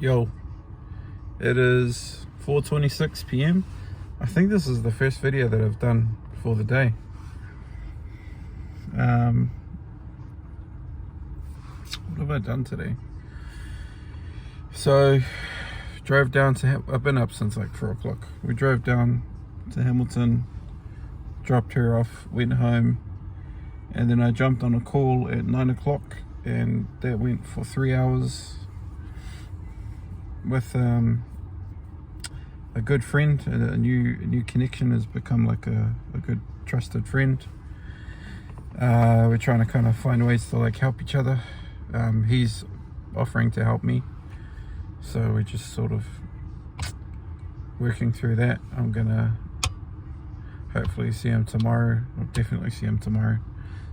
Yo, it is 4:26 p.m. I think this is the first video that I've done for the day. What have I done today? So, drove down to, I've been up since like 4 o'clock. We drove down to Hamilton, dropped her off, went home, and then I jumped on a call at 9 o'clock, and that went for 3 hours with a good friend. A new connection has become like a good trusted friend. We're trying to kind of find ways to like help each other. He's offering to help me, so we're just sort of working through that. I'm gonna hopefully see him tomorrow. I'll definitely see him tomorrow.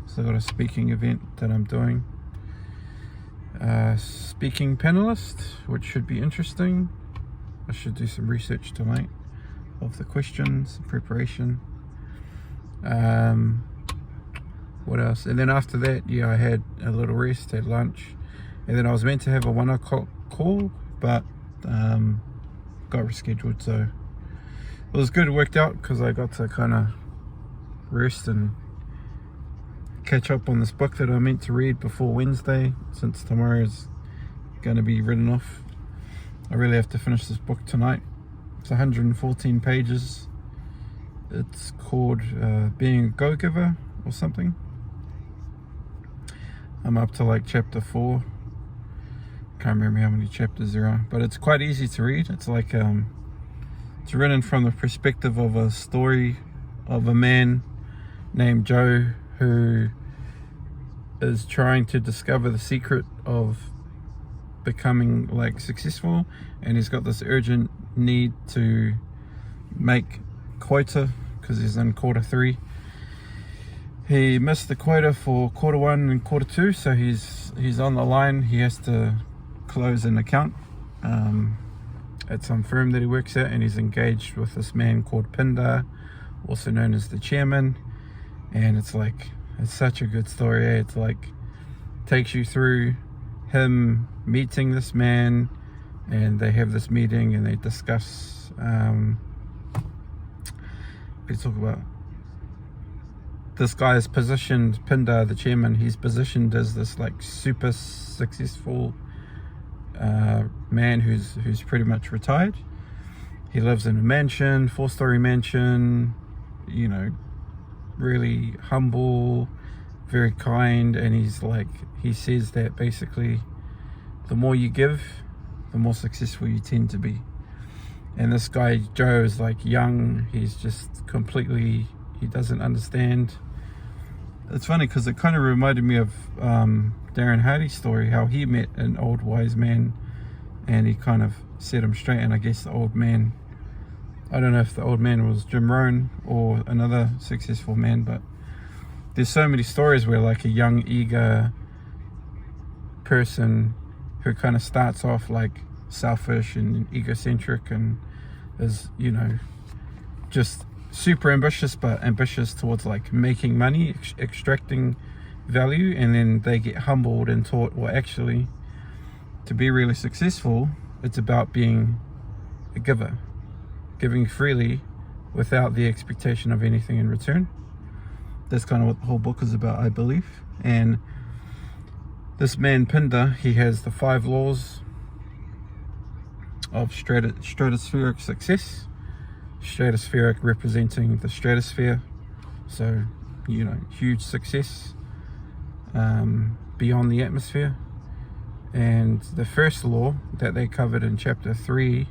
So I've got a speaking event that I'm doing. Speaking panelist, which should be interesting. I should do some research tonight of the questions, preparation. What else? And then after that, yeah, I had a little rest, had lunch, and then I was meant to have a 1 o'clock call, but got rescheduled. So it was good. It worked out because I got to kind of rest and catch up on this book that I meant to read before Wednesday, since tomorrow is going to be written off. I really have to finish this book tonight. It's 114 pages. It's called Being a Go-Giver or something. I'm up to like chapter 4. Can't remember how many chapters there are, but it's quite easy to read. It's like it's written from the perspective of a story of a man named Joe who is trying to discover the secret of becoming like successful, and he's got this urgent need to make quota because he's in quarter 3. He missed the quota for quarter 1 and quarter 2, so he's on the line. He has to close an account at some firm that he works at, and he's engaged with this man called Pindar, also known as the chairman. And it's such a good story, eh? It's like takes you through him meeting this man, and they have this meeting and they discuss we talk about this guy is positioned, Pindar, the chairman, he's positioned as this like super successful man who's pretty much retired. He lives in a mansion, 4-story mansion, you know, really humble, very kind, and he says that basically the more you give, the more successful you tend to be. And this guy Joe is like young, he's just completely, he doesn't understand. It's funny because it kind of reminded me of Darren Hardy's story, how he met an old wise man and he kind of set him straight. And I guess the old man, I don't know if the old man was Jim Rohn or another successful man, but there's so many stories where like a young, eager person who kind of starts off like selfish and egocentric and is, you know, just super ambitious, but ambitious towards like making money, extracting value, and then they get humbled and taught, well, actually, to be really successful, it's about being a giver, giving freely without the expectation of anything in return. That's kind of what the whole book is about, I believe. And this man Pindar, he has the 5 laws of stratospheric success. Stratospheric representing the stratosphere, so, you know, huge success beyond the atmosphere. And the first law that they covered in chapter 3,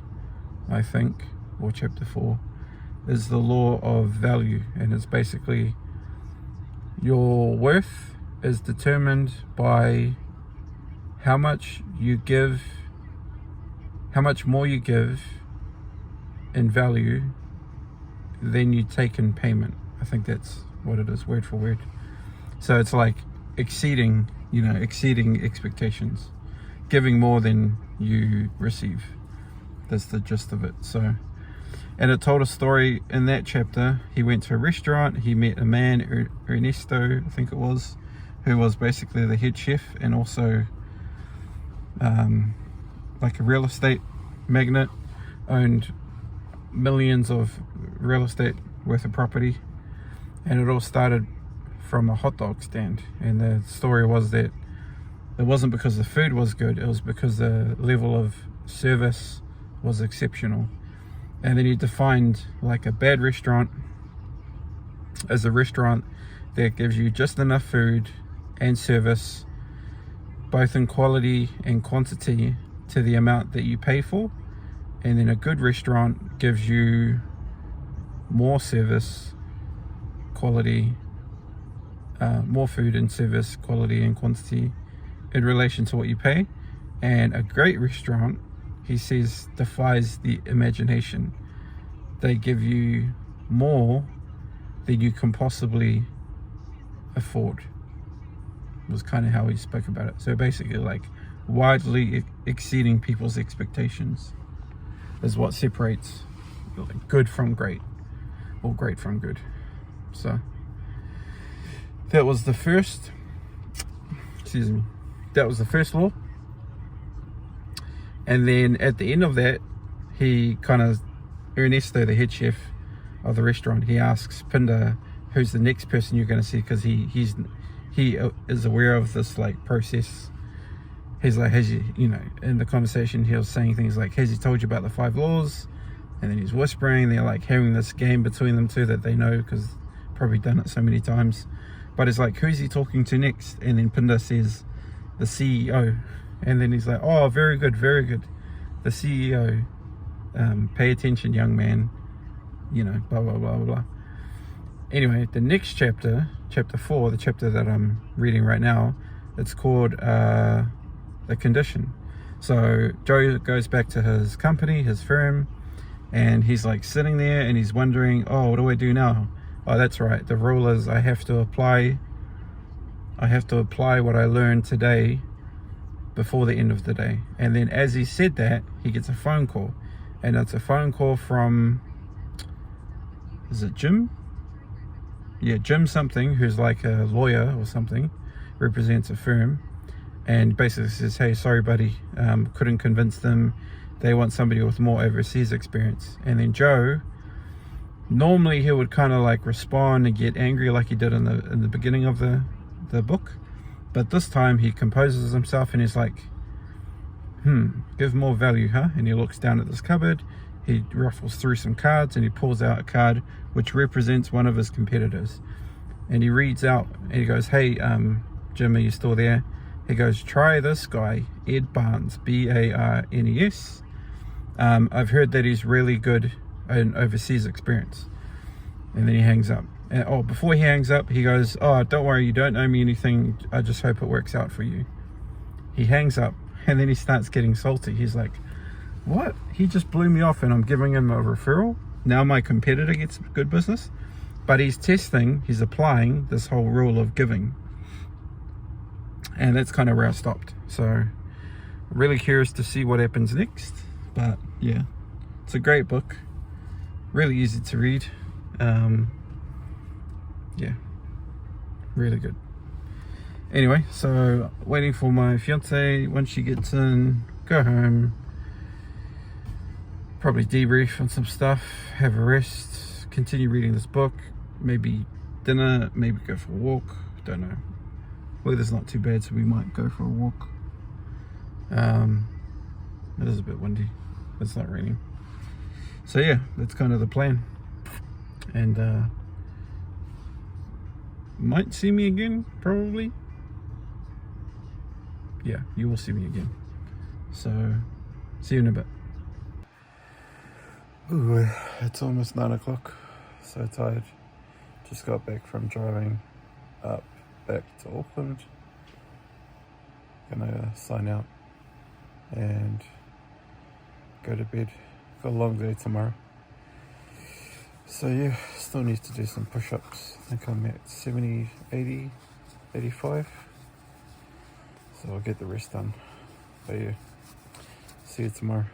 I think, or chapter 4, is the law of value, and it's basically your worth is determined by how much you give, how much more you give in value than you take in payment. I think that's what it is, word for word. So it's like exceeding expectations, giving more than you receive. That's the gist of it. So, and it told a story in that chapter. He went to a restaurant, he met a man, Ernesto, I think it was, who was basically the head chef and also like a real estate magnate, owned millions of real estate worth of property, and it all started from a hot dog stand. And the story was that it wasn't because the food was good, it was because the level of service was exceptional. And then he defined like a bad restaurant as a restaurant that gives you just enough food and service, both in quality and quantity, to the amount that you pay for. And then a good restaurant gives you more service, quality, more food and service, quality and quantity in relation to what you pay. And a great restaurant, he says, defies the imagination. They give you more than you can possibly afford, was kind of how he spoke about it. So basically, like, widely exceeding people's expectations is what separates good from great, or great from good. So that was the first, that was the first law. And then at the end of that, he kind of, Ernesto, the head chef of the restaurant, he asks Pinda, who's the next person you're going to see, because he is aware of this like process. He's like, has you know, in the conversation he was saying things like, has he told you about the 5 laws? And then he's whispering, they're like having this game between them two that they know because probably done it so many times. But it's like, who's he talking to next? And then Pinda says, the CEO. And then he's like, oh, very good, the CEO. Pay attention, young man, you know, blah blah blah blah. Anyway, the next chapter, chapter 4, the chapter that I'm reading right now, it's called The Condition. So Joe goes back to his company, his firm, and he's like sitting there and he's wondering, oh, what do I do now? Oh, that's right, the rule is I have to apply what I learned today before the end of the day. And then as he said that, he gets a phone call, and it's a phone call from, is it Jim? Yeah, Jim something, who's like a lawyer or something, represents a firm, and basically says, hey, sorry buddy, couldn't convince them, they want somebody with more overseas experience. And then Joe, normally he would kind of like respond and get angry like he did in the beginning of the book, but this time he composes himself and he's like, give more value, huh? And he looks down at this cupboard, he ruffles through some cards, and he pulls out a card which represents one of his competitors, and he reads out and he goes, hey, Jim, are you still there? He goes, try this guy, Ed Barnes, Barnes. I've heard that he's really good in overseas experience. And then he hangs up. And before he hangs up, he goes, oh, don't worry, you don't owe me anything, I just hope it works out for you. He hangs up, and then he starts getting salty. He's like, what? He just blew me off and I'm giving him a referral? Now my competitor gets good business? But he's applying this whole rule of giving. And that's kind of where I stopped. So really curious to see what happens next. But yeah, it's a great book, really easy to read. Yeah, really good. Anyway, so waiting for my fiance. Once she gets in, go home, probably debrief on some stuff, have a rest, continue reading this book, maybe dinner, maybe go for a walk, don't know. Weather's not too bad, so we might go for a walk. It is a bit windy, but it's not raining. So yeah, that's kind of the plan. And might see me again, probably. Yeah, you will see me again. So see you in a bit. Ooh, it's almost 9 o'clock. So tired. Just got back from driving back to Auckland. Gonna sign out and go to bed. Got a long day tomorrow. So yeah, still need to do some push-ups. I think I'm at 70, 80, 85. So I'll get the rest done. But yeah, see you tomorrow.